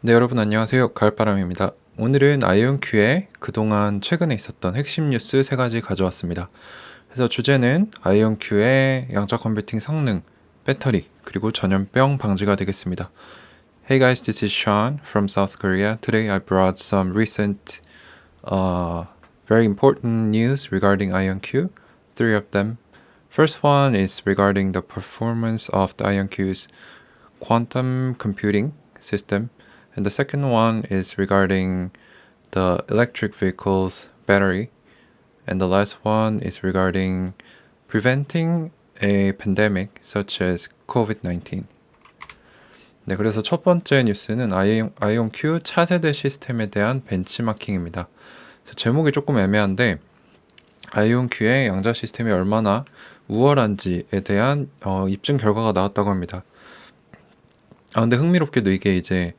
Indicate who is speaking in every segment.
Speaker 1: 네, 여러분 안녕하세요. 가을바람입니다. 오늘은 아이온큐의 그동안 최근에 있었던 핵심 뉴스 3가지 가져왔습니다. 그래서 주제는 아이온큐의 양자 컴퓨팅 성능, 배터리, 그리고 전염병 방지가 되겠습니다. Hey guys, this is Sean from South Korea. Today I brought some recent, very important news regarding IonQ, 3 of them. First one is regarding the performance of the IonQ's quantum computing system. And the second one is regarding the electric vehicles battery. And the last one is regarding preventing a pandemic such as COVID-19. 네, 그래서 첫 번째 뉴스는 아이온큐 차세대 시스템에 대한 벤치마킹입니다. 제목이 조금 애매한데 아이온큐의 양자 시스템이 얼마나 우월한지에 대한 입증 결과가 나왔다고 합니다. 근데 흥미롭게도 이게 이제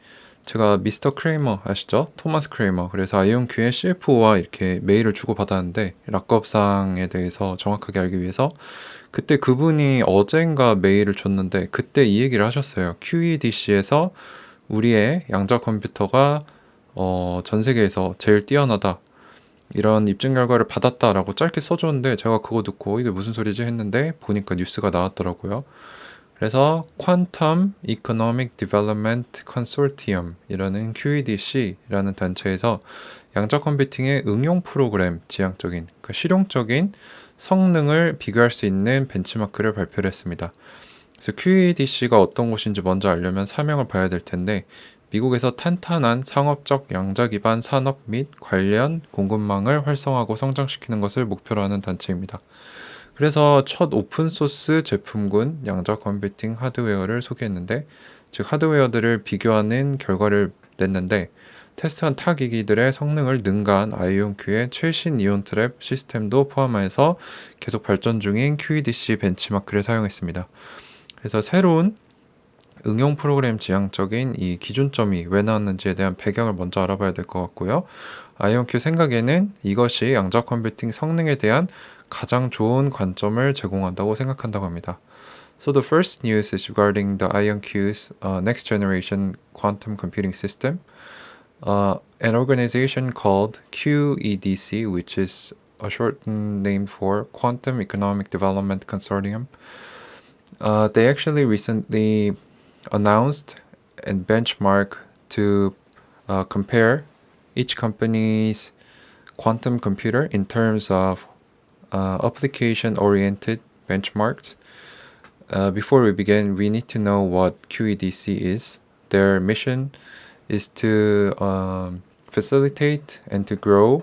Speaker 1: 제가 미스터 크레이머 아시죠? 토마스 크레이머. 그래서 아이온큐의 CFO와 이렇게 메일을 주고받았는데 락업상에 대해서 정확하게 알기 위해서 그때 그분이 어젠가 메일을 줬는데 그때 이 얘기를 하셨어요. QEDC에서 우리의 양자 컴퓨터가 전 세계에서 제일 뛰어나다. 이런 입증 결과를 받았다라고 짧게 써줬는데 제가 그거 듣고 이게 무슨 소리지 했는데 보니까 뉴스가 나왔더라고요. 그래서 Quantum Economic Development Consortium이라는 QEDC라는 단체에서 양자 컴퓨팅의 응용 프로그램 지향적인, 그러니까 실용적인 성능을 비교할 수 있는 벤치마크를 발표를 했습니다. 그래서 QEDC가 어떤 곳인지 먼저 알려면 사명을 봐야 될 텐데 미국에서 탄탄한 상업적 양자 기반 산업 및 관련 공급망을 활성화하고 성장시키는 것을 목표로 하는 단체입니다. 그래서 첫 오픈소스 제품군 양자 컴퓨팅 하드웨어를 소개했는데 즉 하드웨어들을 비교하는 결과를 냈는데 테스트한 타 기기들의 성능을 능가한 아이온큐의 최신 이온 트랩 시스템도 포함해서 계속 발전 중인 QEDC 벤치마크를 사용했습니다. 그래서 새로운 응용 프로그램 지향적인 이 기준점이 왜 나왔는지에 대한 배경을 먼저 알아봐야 될 것 같고요. 아이온큐 생각에는 이것이 양자 컴퓨팅 성능에 대한 가장 좋은 관점을 제공한다고 생각한다고 합니다. So the first news is regarding the IonQ's next generation quantum computing system. An organization called QEDC, which is a short name for Quantum Economic Development Consortium. They actually recently announced and benchmark to compare each company's quantum computer in terms of application-oriented benchmarks. Before we begin, we need to know what QEDC is. Their mission is to facilitate and to grow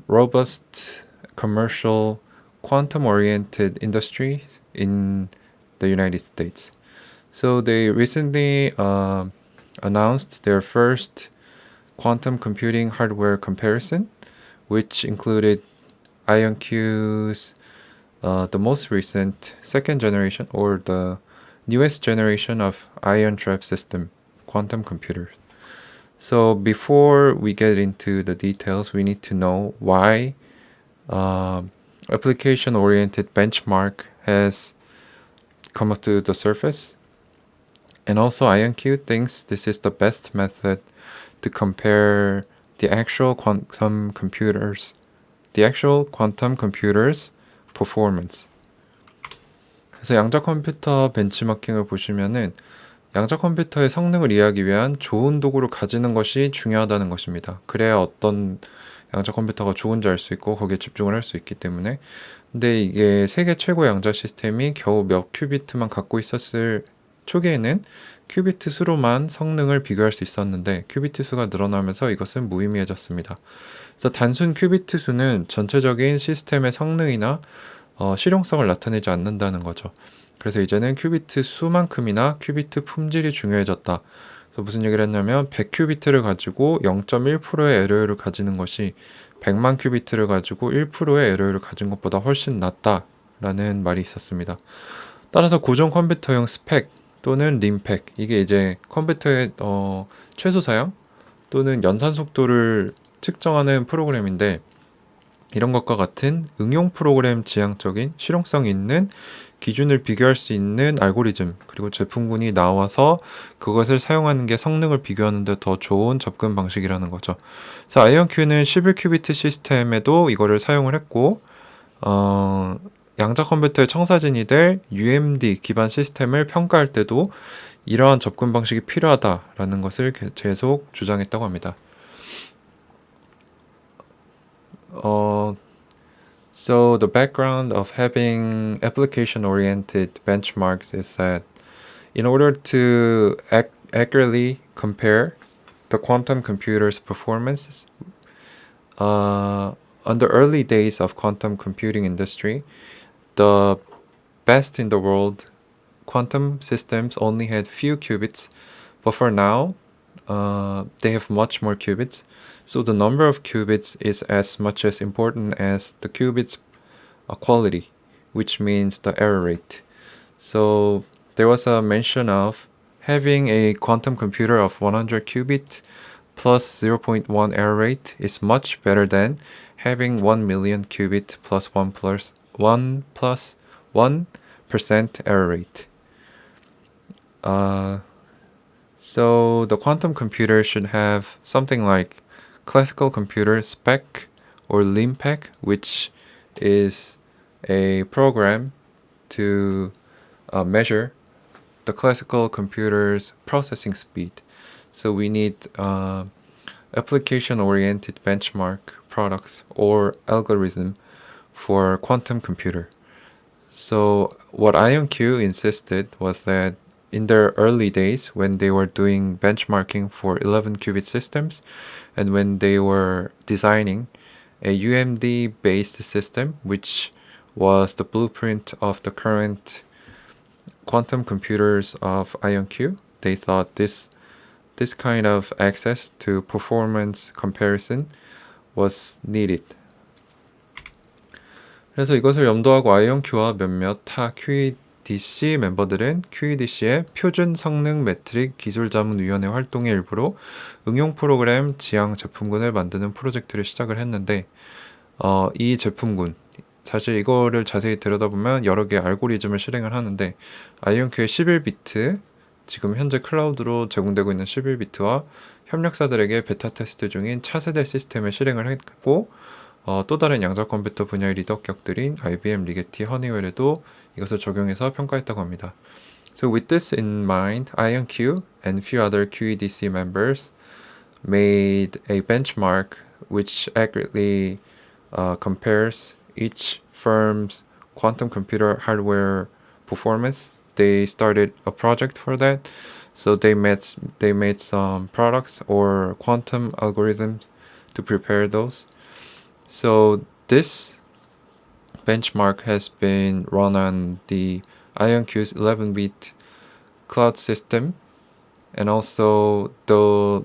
Speaker 1: robust commercial quantum-oriented industry in the United States. So they recently announced their first quantum computing hardware comparison, which included IonQ's the most recent second generation or the newest generation of ion trap system quantum computers. So before we get into the details, we need to know why application-oriented benchmark has come up to the surface. And also IonQ thinks this is the best method to compare the actual quantum computers performance. 그래서 양자 컴퓨터 벤치마킹을 보시면은 양자 컴퓨터의 성능을 이해하기 위한 좋은 도구를 가지는 것이 중요하다는 것입니다. 그래야 어떤 양자 컴퓨터가 좋은지 알 수 있고 거기에 집중을 할 수 있기 때문에. 근데 이게 세계 최고의 양자 시스템이 겨우 몇 큐비트만 갖고 있었을 초기에는 큐비트 수로만 성능을 비교할 수 있었는데 큐비트 수가 늘어나면서 이것은 무의미해졌습니다. 그래서 단순 큐비트 수는 전체적인 시스템의 성능이나 실용성을 나타내지 않는다는 거죠. 그래서 이제는 큐비트 수만큼이나 큐비트 품질이 중요해졌다. 그래서 무슨 얘기를 했냐면 100큐비트를 가지고 0.1%의 에러율을 가지는 것이 100만 큐비트를 가지고 1%의 에러율을 가진 것보다 훨씬 낫다라는 말이 있었습니다. 따라서 고전 컴퓨터용 스펙 또는 림팩, 이게 이제 컴퓨터의 최소 사양 또는 연산 속도를 측정하는 프로그램인데 이런 것과 같은 응용 프로그램 지향적인 실용성 있는 기준을 비교할 수 있는 알고리즘, 그리고 제품군이 나와서 그것을 사용하는 게 성능을 비교하는 데 더 좋은 접근 방식이라는 거죠. 그래서 아이언큐는 11큐비트 시스템에도 이거를 사용을 했고, 양자 컴퓨터의 청사진이 될 UMD 기반 시스템을 평가할 때도 이러한 접근 방식이 필요하다라는 것을 계속 주장했다고 합니다. So the background of having application-oriented benchmarks is that in order to accurately compare the quantum computer's performance, on the early days of quantum computing industry, the best in the world quantum systems only had few qubits, but for now, they have much more qubits. So the number of qubits is as much as important as the qubits quality, which means the error rate. So there was a mention of having a quantum computer of 100 qubit plus 0.1 error rate is much better than having 1 million qubit plus 1 plus 1% error rate. So the quantum computer should have something like classical computer spec or LIMPEC, which is a program to measure the classical computer's processing speed. So we need application-oriented benchmark products or algorithm for quantum computer. So what IonQ insisted was that in their early days, when they were doing benchmarking for 11 qubit systems, and when they were designing a UMD based system, which was the blueprint of the current quantum computers of IonQ, they thought this kind of access to performance comparison was needed. 그래서 이것을 염두하고 IonQ와 몇몇 타 QEDC 멤버들은 QEDC의 표준 성능 매트릭 기술자문위원회 활동의 일부로 응용 프로그램 지향 제품군을 만드는 프로젝트를 시작을 했는데, 이 제품군, 사실 이거를 자세히 들여다보면 여러 개의 알고리즘을 실행을 하는데, IonQ의 11비트, 지금 현재 클라우드로 제공되고 있는 11비트와 협력사들에게 베타 테스트 중인 차세대 시스템을 실행을 했고, 또 다른 양자 컴퓨터 분야의 리더격들인 IBM, 리게티, 허니웰에도 이것을 적용해서 평가했다고 합니다. So with this in mind, IonQ and few other QEDC members made a benchmark which accurately compares each firm's quantum computer hardware performance. They started a project for that. So they made some products or quantum algorithms to prepare those. So this benchmark has been run on the IonQ's 11-bit cloud system, and also the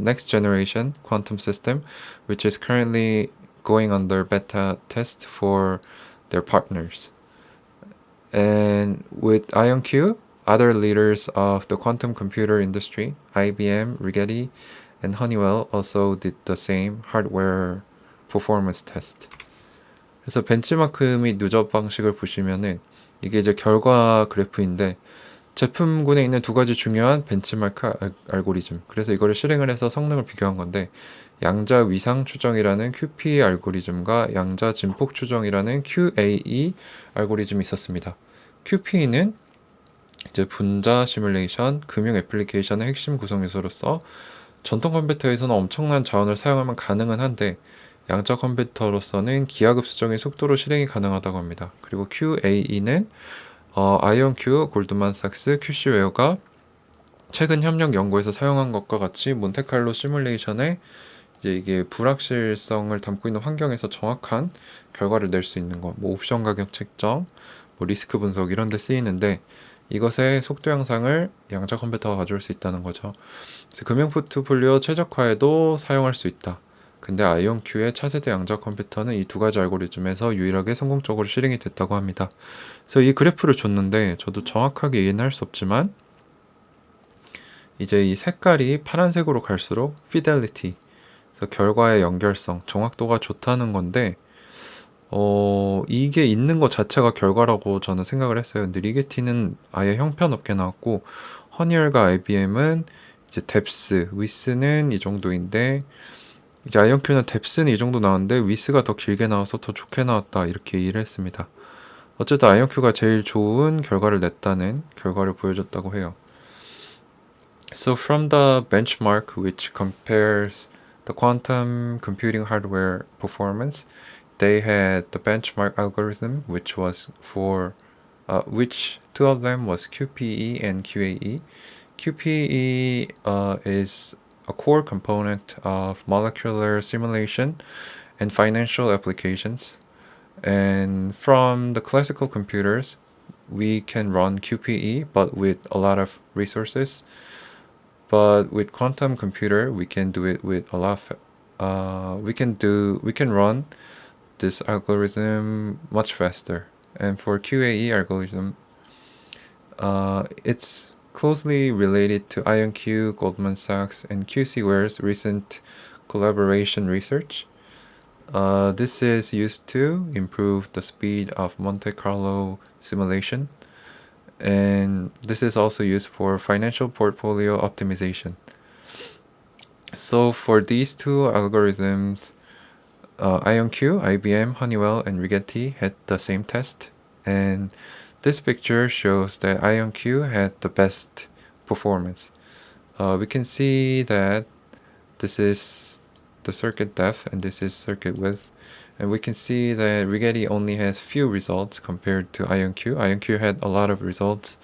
Speaker 1: next generation quantum system, which is currently going under beta test for their partners. And with IonQ, other leaders of the quantum computer industry, IBM, Rigetti, and Honeywell also did the same hardware performance test. 그래서 벤치마크 및 누적 방식을 보시면은 이게 이제 결과 그래프인데, 제품군에 있는 두 가지 중요한 벤치마크 알고리즘, 그래서 이거를 실행을 해서 성능을 비교한 건데, 양자 위상 추정이라는 QP 알고리즘과 양자 진폭 추정이라는 QAE 알고리즘이 있었습니다. QP는 이제 분자 시뮬레이션, 금융 애플리케이션의 핵심 구성 요소로서 전통 컴퓨터에서는 엄청난 자원을 사용하면 가능은 한데, 양자 컴퓨터로서는 기하급 수정의 속도로 실행이 가능하다고 합니다. 그리고 QAE는 아이언큐, 골드만삭스, QC웨어가 최근 협력 연구에서 사용한 것과 같이 몬테칼로 시뮬레이션에 이제 이게 불확실성을 담고 있는 환경에서 정확한 결과를 낼 수 있는 것, 뭐 옵션 가격 책정, 뭐 리스크 분석 이런 데 쓰이는데, 이것의 속도 향상을 양자 컴퓨터가 가져올 수 있다는 거죠. 그래서 금융 포트폴리오 최적화에도 사용할 수 있다. 근데 아이온Q의 차세대 양자 컴퓨터는 이 두 가지 알고리즘에서 유일하게 성공적으로 실행이 됐다고 합니다. 그래서 이 그래프를 줬는데, 저도 정확하게 이해는 할 수 없지만 이제 이 색깔이 파란색으로 갈수록 fidelity, 그래서 결과의 연결성, 정확도가 좋다는 건데, 이게 있는 것 자체가 결과라고 저는 생각을 했어요. 근데 리게티는 아예 형편없게 나왔고, 허니얼과 IBM은 이제 뎁스, 위스는 이 정도인데, 이제 아이언큐는 뎁스는 이 정도 나왔는데, 위스가 더 길게 나와서 더 좋게 나왔다. 이렇게 얘기를 했습니다. 어쨌든 아이언큐가 제일 좋은 결과를 냈다는 결과를 보여줬다고 해요. So from the benchmark which compares the quantum computing hardware performance, they had the benchmark algorithm which was for which two of them was QPE and QAE. QPE is a core component of molecular simulation and financial applications. And from the classical computers, we can run QPE, but with a lot of resources. But with quantum computer, we can do it with a lot. We can run this algorithm much faster. And for QAE algorithm, it's closely related to IonQ, Goldman Sachs, and QCware's recent collaboration research. This is used to improve the speed of Monte Carlo simulation, and this is also used for financial portfolio optimization. So for these two algorithms, IonQ, IBM, Honeywell, and Rigetti had the same test, and this picture shows that IonQ had the best performance. We can see that this is the circuit depth and this is circuit width. And we can see that Rigetti only has few results compared to IonQ. IonQ had a lot of results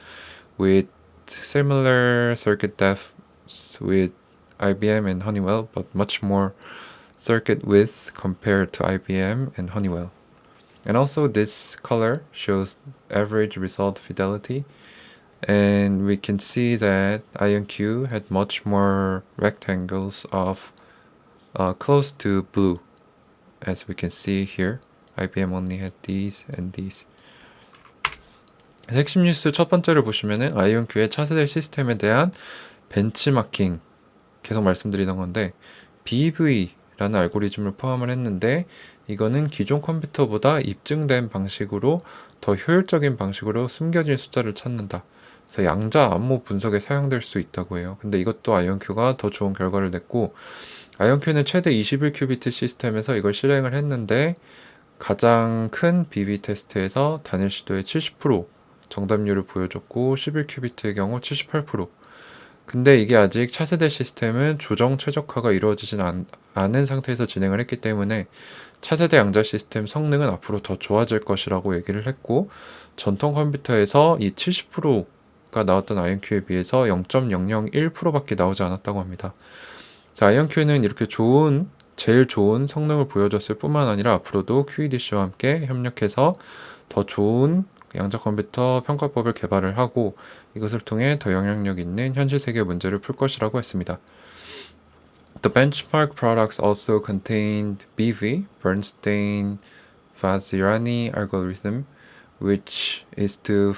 Speaker 1: with similar circuit depths with IBM and Honeywell, but much more circuit width compared to IBM and Honeywell. And also this color shows average result fidelity. And we can see that IonQ had much more rectangles of close to blue. As we can see here, IBM only had these and these. 핵심 뉴스 첫 번째를 보시면은 아이온큐의 차세대 시스템에 대한 벤치마킹 계속 말씀드리던 건데 BV라는 알고리즘을 포함을 했는데 이거는 기존 컴퓨터보다 입증된 방식으로 더 효율적인 방식으로 숨겨진 숫자를 찾는다. 그래서 양자 암호 분석에 사용될 수 있다고 해요. 근데 이것도 아이온큐가 더 좋은 결과를 냈고 아이온큐는 최대 21큐비트 시스템에서 이걸 실행을 했는데 가장 큰 BV 테스트에서 단일 시도의 70% 정답률을 보여줬고 11큐비트의 경우 78%. 근데 이게 아직 차세대 시스템은 조정 최적화가 이루어지진 않은 상태에서 진행을 했기 때문에 차세대 양자 시스템 성능은 앞으로 더 좋아질 것이라고 얘기를 했고 전통 컴퓨터에서 이 70%가 나왔던 아이온큐에 비해서 0.001%밖에 나오지 않았다고 합니다. 자, 아이온큐는 이렇게 제일 좋은 성능을 보여줬을 뿐만 아니라 앞으로도 QEDC와 함께 협력해서 더 좋은 양자 컴퓨터 평가법을 개발을 하고 이것을 통해 더 영향력 있는 현실 세계 문제를 풀 것이라고 했습니다. The benchmark products also contained BV, Bernstein-Vazirani algorithm, which the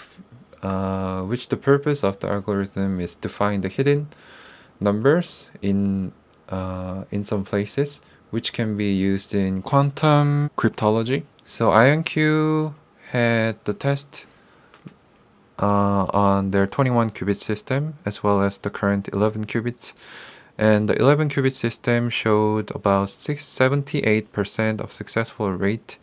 Speaker 1: purpose of the algorithm is to find the hidden numbers in some places, which can be used in quantum cryptology. So IonQ had the test on their 21 qubit system as well as the current 11 qubits. And the 11 qubit system showed about 78% of successful rate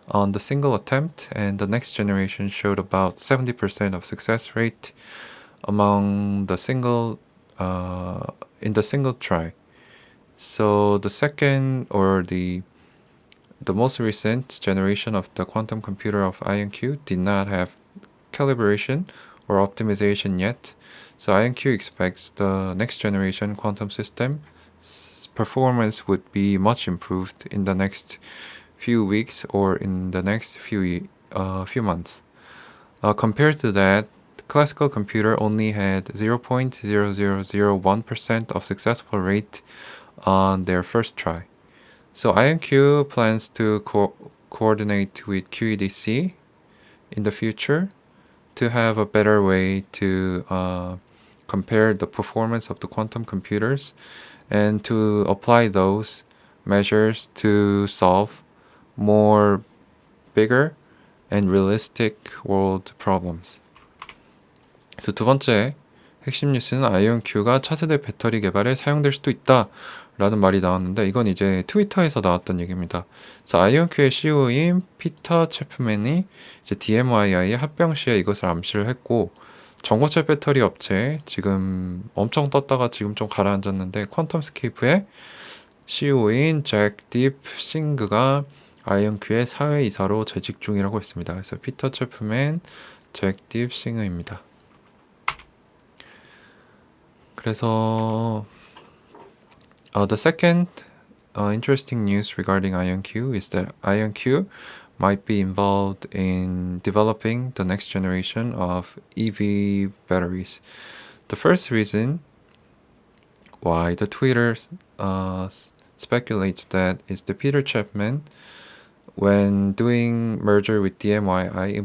Speaker 1: on the single attempt, and the next generation showed about 70% of success rate among the in the single try. So the second or the most recent generation of the quantum computer of IonQ did not have calibration or optimization yet. So IonQ expects the next generation quantum system performance would be much improved in the next few weeks or in the next few months. Compared to that, the classical computer only had 0.0001% of successful rate on their first try. So IonQ plans to coordinate with QEDC in the future to have a better way to compare the performance of the quantum computers and to apply those measures to solve more bigger and realistic world problems. 그래서 두 번째 핵심 뉴스는 아이온큐가 차세대 배터리 개발에 사용될 수도 있다 라는 말이 나왔는데, 이건 이제 트위터에서 나왔던 얘기입니다. 그래서 아이온큐의 CEO인 피터 체프맨이 이제 DMYI의 합병 시에 이것을 암시를 했고, 전고체 배터리 업체 지금 엄청 떴다가 지금 좀 가라앉았는데 퀀텀스케이프의 CEO인 잭 딥 싱그가 아이온큐의 사회이사로 재직 중이라고 했습니다. 그래서 피터 체프맨, 잭 딥 싱그입니다. 그래서 the second interesting news regarding IonQ is that IonQ might be involved in developing the next generation of EV batteries. The first reason why the Twitter speculates that is the Peter Chapman, when doing merger with DMYI,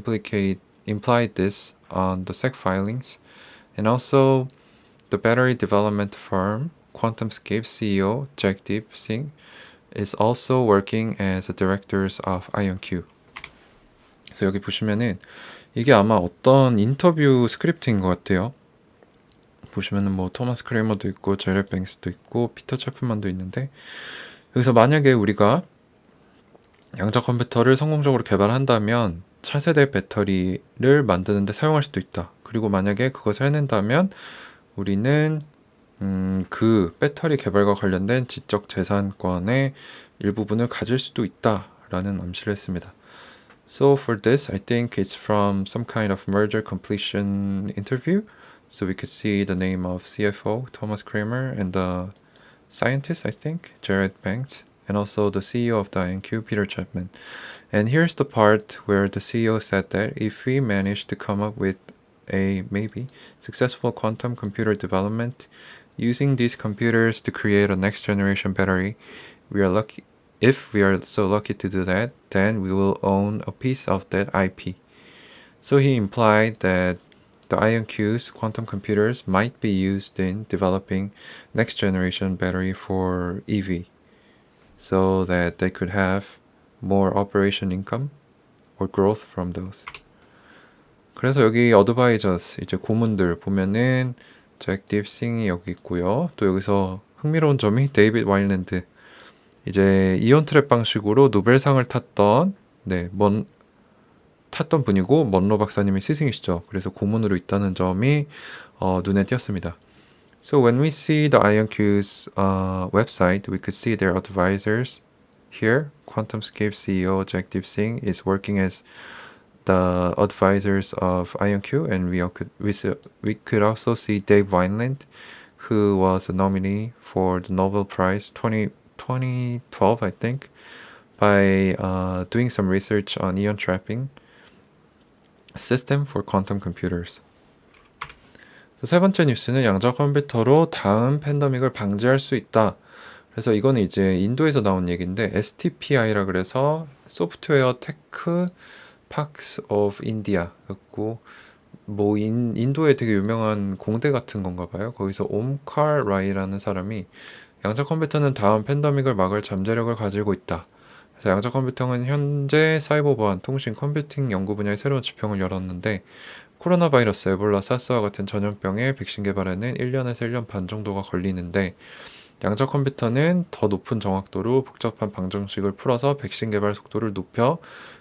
Speaker 1: implied this on the SEC filings, and also the battery development firm QuantumScape CEO Jagdeep Singh is also working as a director of IonQ. 그래서 여기 보시면은 이게 아마 어떤 인터뷰 스크립트인 것 같아요. 보시면은 뭐 토마스 크레이머도 있고 제레 뱅스도 있고 피터 체프만도 있는데, 여기서 만약에 우리가 양자 컴퓨터를 성공적으로 개발한다면 차세대 배터리를 만드는데 사용할 수도 있다. 그리고 만약에 그것을 해낸다면 우리는 그 배터리 개발과 관련된 지적 재산권의 일부분을 가질 수도 있다라는 암시를 했습니다. So for this, I think it's from some kind of merger completion interview. So we could see the name of CFO Thomas Kramer and the scientist, I think, Jared Banks, and also the CEO of the IonQ, Peter Chapman. And here's the part where the CEO said that if we manage to come up with a maybe successful quantum computer development using these computers to create a next generation battery, we are lucky. If we are so lucky to do that, then we will own a piece of that IP. So he implied that the IonQ's quantum computers might be used in developing next generation battery for EV, so that they could have more operation income or growth from those. 그래서 여기 어드바이저스 이제 고문들 보면은 잭 딥싱이 여기 있고요. 또 여기서 흥미로운 점이 데이빗 와일랜드, 이제 이온 트랩 방식으로 노벨상을 탔던 탔던 분이고 먼로 박사님의 스승이시죠. 그래서 고문으로 있다는 점이 눈에 띄었습니다. So when we see the IonQ's website, we could see their advisors here. QuantumScape CEO Jack Deep Singh is working as the advisors of IonQ, and we could also see Dave Wineland, who was a nominee for the Nobel Prize 2012, I think, by doing some research on ion trapping system for quantum computers. 세 번째 뉴스는 양자 컴퓨터로 다음 팬데믹을 방지할 수 있다. 그래서 이거는 이제 인도에서 나온 얘기인데 STPI라 그래서 소프트웨어 테크 팍스 오브 인디아였고, 뭐 인도에 되게 유명한 공대 같은 건가 봐요. 거기서 옴칼 라이라는 사람이 양자 컴퓨터는 다음 팬데믹을 막을 잠재력을 가지고 있다. 그래서 양자 컴퓨터는 현재 사이버 보안, 통신, 컴퓨팅 연구 분야의 새로운 지평을 열었는데, 코로나 바이러스, 에볼라, 사스와 같은 전염병의 백신 개발에는 1년에서 1년 반 정도가 걸리는데, 양자 컴퓨터는 더 높은 정확도로 복잡한 방정식을 풀어서 백신 개발 속도를 높여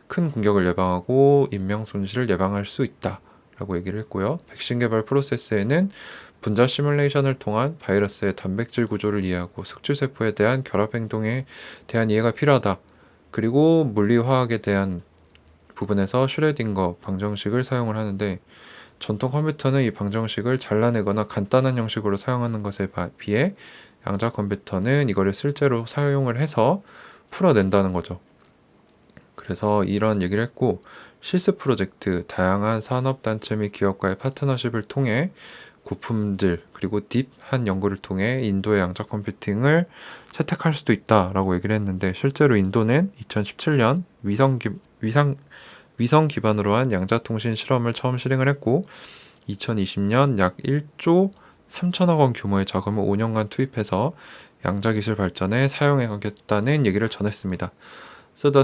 Speaker 1: 큰 공격을 예방하고 인명 손실을 예방할 수 있다 라고 얘기를 했고요. 백신 개발 프로세스에는 분자 시뮬레이션을 통한 바이러스의 단백질 구조를 이해하고 숙주세포에 대한 결합 행동에 대한 이해가 필요하다. 그리고 물리화학에 대한 부분에서 슈레딩거 방정식을 사용을 하는데, 전통 컴퓨터는 이 방정식을 잘라내거나 간단한 형식으로 사용하는 것에 비해 양자 컴퓨터는 이거를 실제로 사용을 해서 풀어낸다는 거죠. 그래서 이런 얘기를 했고, 실습 프로젝트, 다양한 산업단체 및 기업과의 파트너십을 통해 고품질 그리고 딥한 연구를 통해 인도의 양자 컴퓨팅을 채택할 수도 있다라고 얘기를 했는데, 실제로 인도는 2017년 위성 기반으로 한 양자통신 실험을 처음 실행을 했고, 2020년 약 1조 3천억 원 규모의 자금을 5년간 투입해서 양자 기술 발전에 사용해 가겠다는 얘기를 전했습니다. So the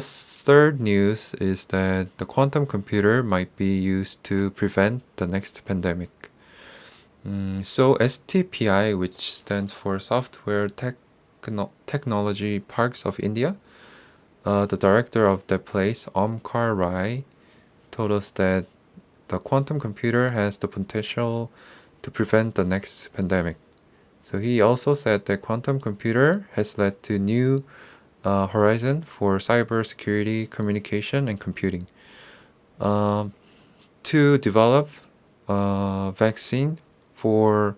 Speaker 1: third news is that the quantum computer might be used to prevent the next pandemic. So STPI, which stands for Software Technology Parks of India, the director of that place, Omkar Rai, told us that the quantum computer has the potential to prevent the next pandemic. So he also said that quantum computer has led to new horizon for cybersecurity, communication, and computing. To develop a vaccine for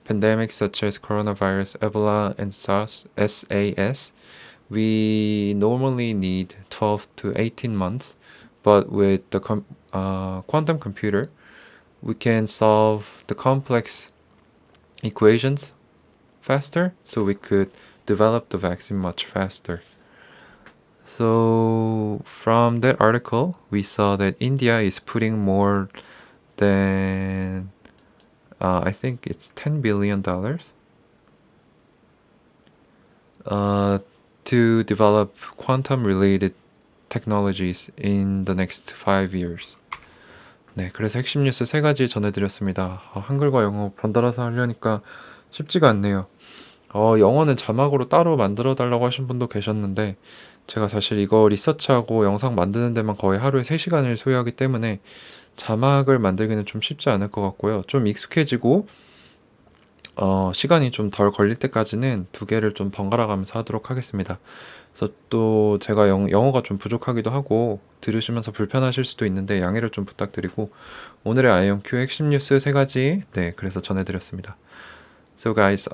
Speaker 1: pandemics such as coronavirus, Ebola, and SARS, we normally need 12 to 18 months, but with the quantum computer, we can solve the complex equations faster, so we could develop the vaccine much faster. So from that article, we saw that India is putting more than I think it's $10 billion to develop quantum related technologies in the next 5 years. 네, 그래서 핵심 뉴스 세 가지 전해드렸습니다. 한글과 영어 번갈아서 하려니까 쉽지가 않네요. 영어는 자막으로 따로 만들어 달라고 하신 분도 계셨는데 제가 사실 이거 리서치하고 영상 만드는 데만 거의 하루에 3시간을 소요하기 때문에 자막을 만들기는 좀 쉽지 않을 것 같고요. 좀 익숙해지고 시간이 좀 덜 걸릴 때까지는 두 개를 좀 번갈아 가면서 하도록 하겠습니다. 그래서 또 제가 영어가 좀 부족하기도 하고 들으시면서 불편하실 수도 있는데 양해를 좀 부탁드리고 오늘의 IonQ 핵심 뉴스 세 가지 그래서 전해드렸습니다. So guys,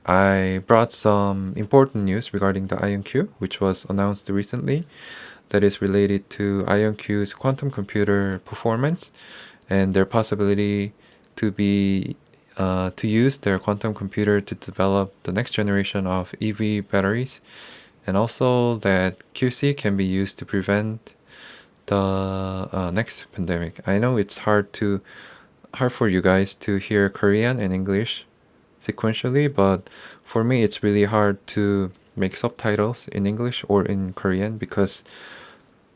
Speaker 1: I brought some important news regarding the IonQ, which was announced recently, that is related to IonQ's quantum computer performance and their possibility to be to use their quantum computer to develop the next generation of EV batteries, and also that QC can be used to prevent the next pandemic. I know it's hard for you guys to hear Korean and English sequentially, but for me it's really hard to make subtitles in English or in Korean because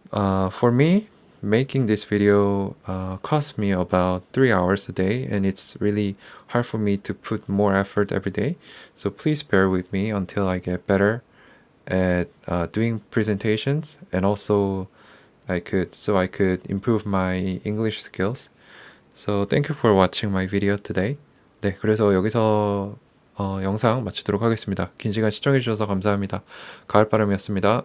Speaker 1: for me making this video costs me about 3 hours a day, and it's really hard for me to put more effort every day. So please bear with me until I get better at doing presentations, and also I could improve my English skills. So thank you for watching my video today. 네, 그래서 여기서 영상 마치도록 하겠습니다. 긴 시간 시청해주셔서 감사합니다. 가을바람이었습니다.